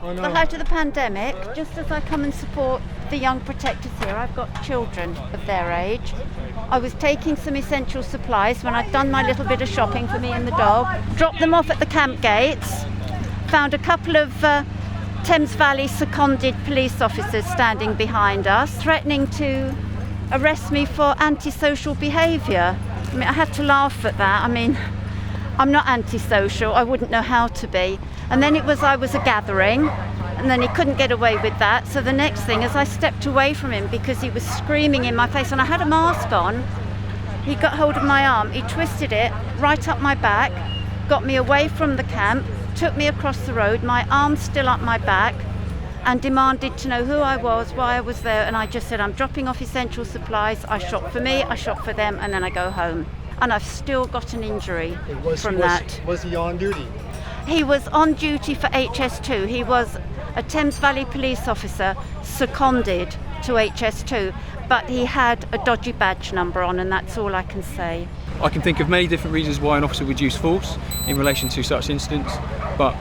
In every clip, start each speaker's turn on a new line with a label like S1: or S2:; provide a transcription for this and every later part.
S1: the height of the pandemic, just as I come and support the young protectors here, I've got children of their age. I was taking some essential supplies when I'd done my little bit of shopping for me and the dog, dropped them off at the camp gates, found a couple of Thames Valley seconded police officers standing behind us, threatening to arrest me for antisocial behaviour. I mean, I had to laugh at that. I mean, I'm not antisocial, I wouldn't know how to be. And then I was a gathering, and then he couldn't get away with that. So the next thing is I stepped away from him because he was screaming in my face, and I had a mask on. He got hold of my arm, he twisted it right up my back, got me away from the camp, took me across the road, my arm still up my back, and demanded to know who I was, why I was there. And I just said, I'm dropping off essential supplies. I shop for me, I shop for them, and then I go home. And I've still got an injury from that.
S2: Was he on duty?
S1: He was on duty for HS2. He was a Thames Valley police officer seconded to HS2, but he had a dodgy badge number on, and that's all I can say.
S3: I can think of many different reasons why an officer would use force in relation to such incidents, but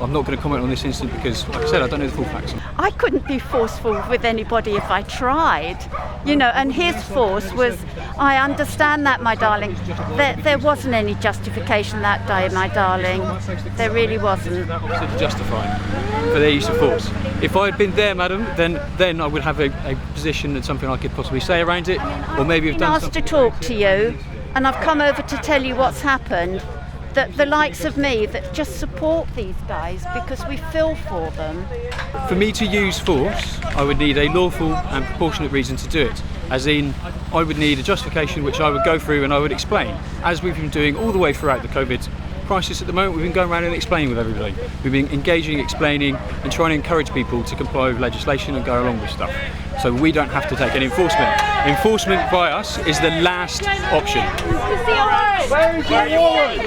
S3: I'm not going to comment on this incident because, like I said, I don't know the full facts.
S1: I couldn't be forceful with anybody if I tried, and his force was, I understand that, my darling. There wasn't any justification that day, my darling. There really wasn't.
S3: Justifying for their use of force. If I had been there, madam, then I would have a position and something I could possibly say around it, or maybe have done something.
S1: I've been asked to talk to you, and I've come over to tell you what's happened. That the likes of me that just support these guys because we feel for them.
S3: For me to use force, I would need a lawful and proportionate reason to do it. As in, I would need a justification which I would go through and I would explain. As we've been doing all the way throughout the COVID crisis at the moment, we've been going around and explaining with everybody. We've been engaging, explaining and trying to encourage people to comply with legislation and go along with stuff. So we don't have to take any enforcement. Enforcement by us is the last option.
S2: Where is your warrant?